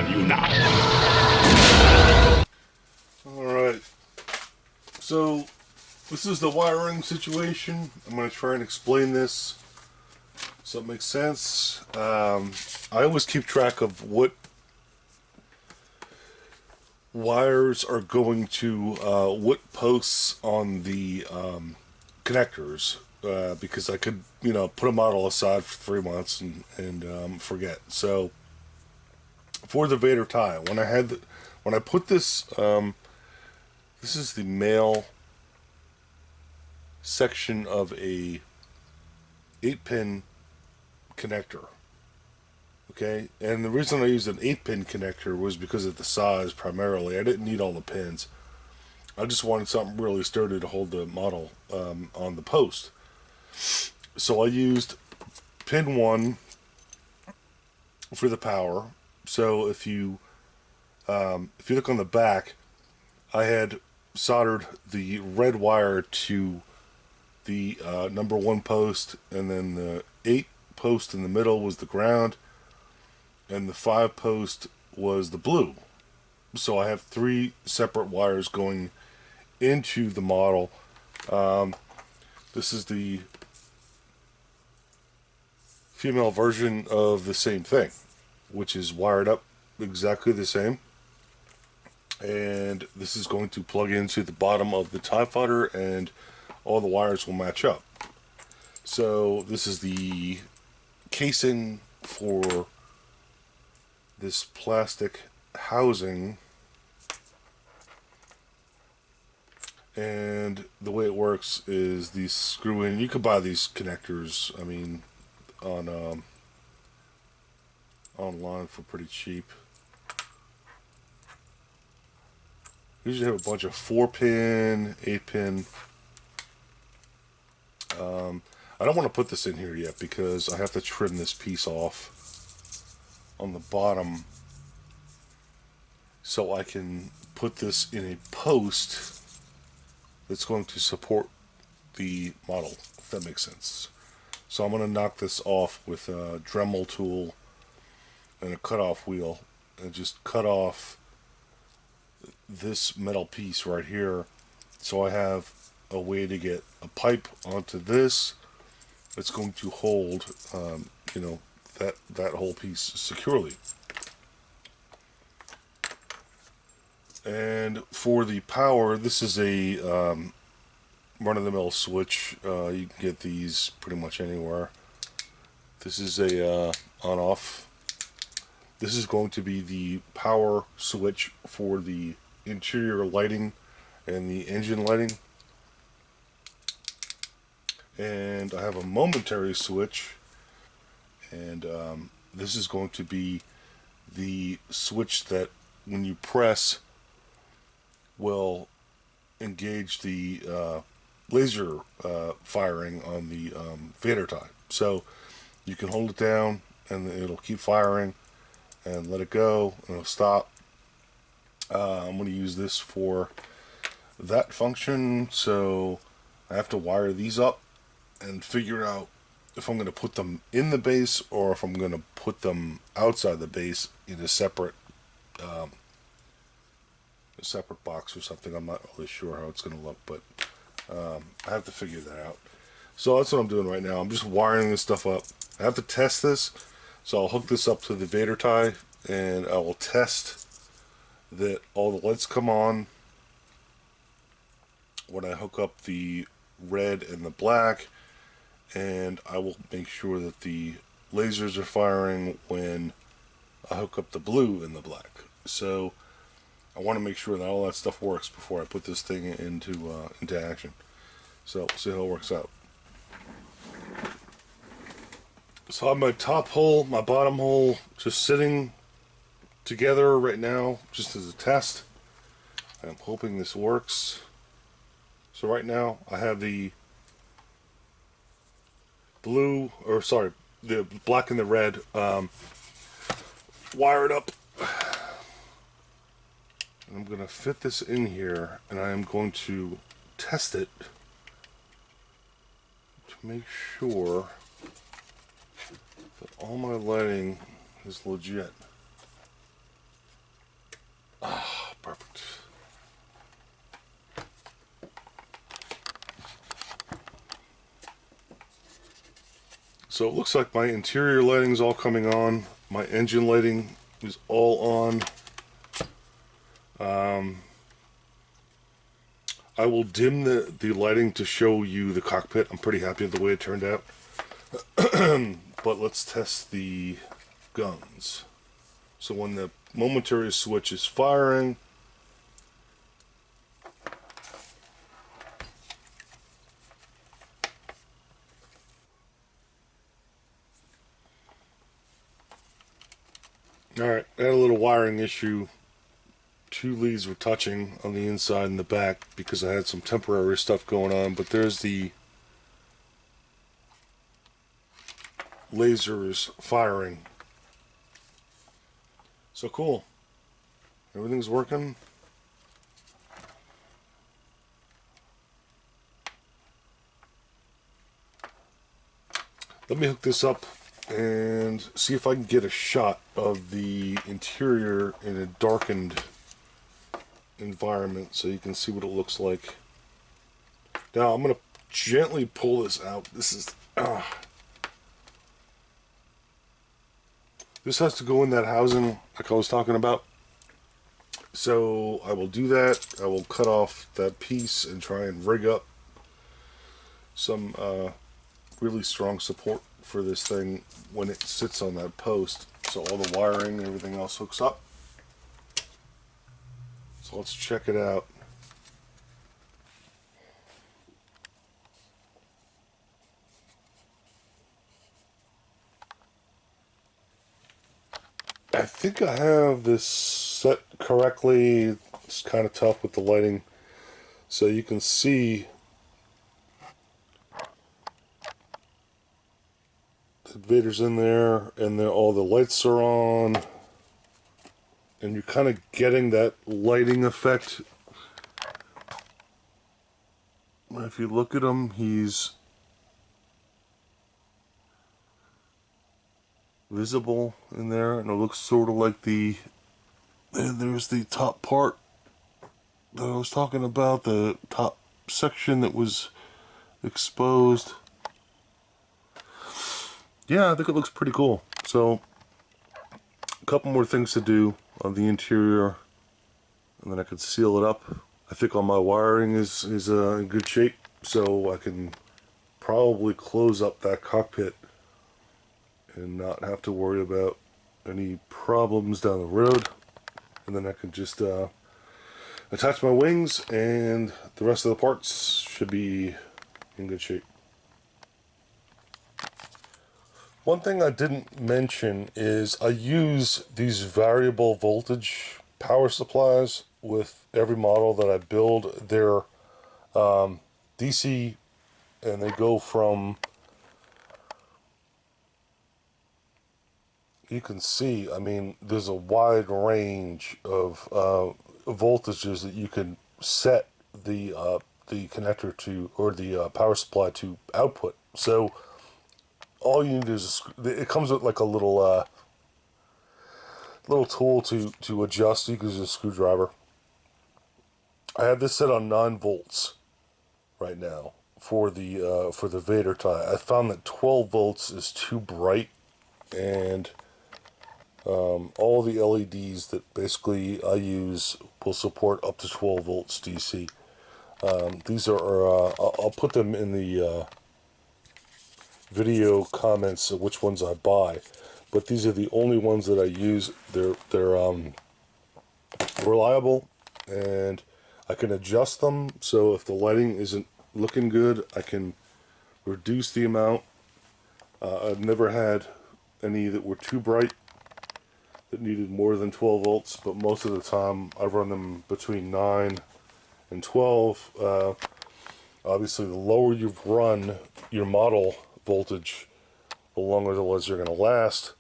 have you now. Alright, so this is the wiring situation. I'm going to try and explain this so it makes sense. I always keep track of what wires are going to what posts on the connectors, because I could, put a model aside for 3 months and forget. So for the Vader tie, when I put this, this is the male section of a 8-pin connector. Okay, and the reason I used an 8-pin connector was because of the size primarily. I didn't need all the pins. I just wanted something really sturdy to hold the model on the post. So I used pin 1 for the power. So if you look on the back, I had soldered the red wire to the number 1 post, and then the 8 post in the middle was the ground, and the 5 post was the blue. So I have 3 separate wires going into the model. This is the female version of the same thing, which is wired up exactly the same. And this is going to plug into the bottom of the TIE Fighter, and all the wires will match up. So this is the casing for this plastic housing, and the way it works is these screw in. You could buy these connectors, I mean, on online for pretty cheap. Usually have a bunch of 4-pin, 8-pin. I don't want to put this in here yet because I have to trim this piece off on the bottom so I can put this in a post that's going to support the model, if that makes sense. So I'm going to knock this off with a Dremel tool and a cutoff wheel, and just cut off this metal piece right here, so I have a way to get a pipe onto this that's going to hold that whole piece securely. And for the power, this is a run-of-the-mill switch. You can get these pretty much anywhere. This is a on-off. This is going to be the power switch for the interior lighting and the engine lighting. And I have a momentary switch, and this is going to be the switch that when you press will engage the laser firing on the Vader tie. So you can hold it down and it'll keep firing, and let it go and it'll stop. I'm going to use this for that function, so I have to wire these up and figure out if I'm going to put them in the base or if I'm going to put them outside the base in a separate box or something. I'm not really sure how it's going to look, but I have to figure that out. So that's what I'm doing right now. I'm just wiring this stuff up. I have to test this, so I'll hook this up to the Vader tie, and I will test that all the lights come on when I hook up the red and the black, and I will make sure that the lasers are firing when I hook up the blue and the black. So I want to make sure that all that stuff works before I put this thing into action. So we'll see how it works out. So I have my top hole, my bottom hole just sitting together right now, just as a test. I'm hoping this works. So right now I have the the black and the red wired up. And I'm going to fit this in here, and I am going to test it to make sure that all my lighting is legit. Perfect. So it looks like my interior lighting is all coming on. My engine lighting is all on. I will dim the lighting to show you the cockpit. I'm pretty happy with the way it turned out. But let's test the guns. So when the momentary switch is firing, alright, I had a little wiring issue. Two leads were touching on the inside and the back because I had some temporary stuff going on, but there's the lasers firing. So cool. Everything's working. Let me hook this up and see if I can get a shot of the interior in a darkened environment so you can see what it looks like. Now I'm going to gently pull this out. This has to go in that housing like I was talking about. So I will do that. I will cut off that piece and try and rig up some really strong support for this thing when it sits on that post, so all the wiring and everything else hooks up. So let's check it out. I think I have this set correctly. It's kind of tough with the lighting, so you can see Vader's in there, and then all the lights are on, and you're kind of getting that lighting effect. If you look at him, he's visible in there, and it looks sort of like the, and there's the top part that I was talking about, the top section that was exposed. Yeah, I think it looks pretty cool. So, a couple more things to do on the interior, and then I can seal it up. I think all my wiring is in good shape, so I can probably close up that cockpit and not have to worry about any problems down the road. And then I can just attach my wings, and the rest of the parts should be in good shape. One thing I didn't mention is I use these variable voltage power supplies with every model that I build. They're DC, and they go from, you can see, I mean, there's a wide range of voltages that you can set the connector to, or the power supply to output. So all you need is it comes with like a little tool to adjust. You can use a screwdriver. I have this set on 9 volts right now for the Vader tie. I found that 12 volts is too bright, and all the LEDs that basically I use will support up to 12 volts DC. These are I'll put them in the video comments of which ones I buy, but these are the only ones that I use. They're reliable, and I can adjust them, so if the lighting isn't looking good, I can reduce the amount. I've never had any that were too bright that needed more than 12 volts, but most of the time I run them between 9 and 12. Obviously, the lower you've run your model voltage, the longer the lights are going to last,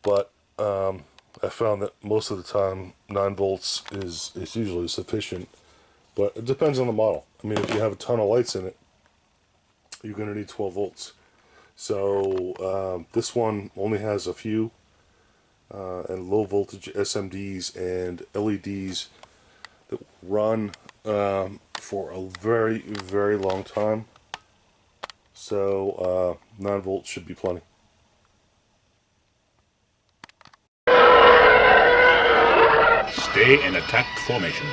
but I found that most of the time 9 volts is usually sufficient, but it depends on the model. I mean, if you have a ton of lights in it, you're going to need 12 volts. So this one only has a few, and low voltage SMDs and LEDs that run for a very, very long time. So 9 volts should be plenty. Stay in attack formation.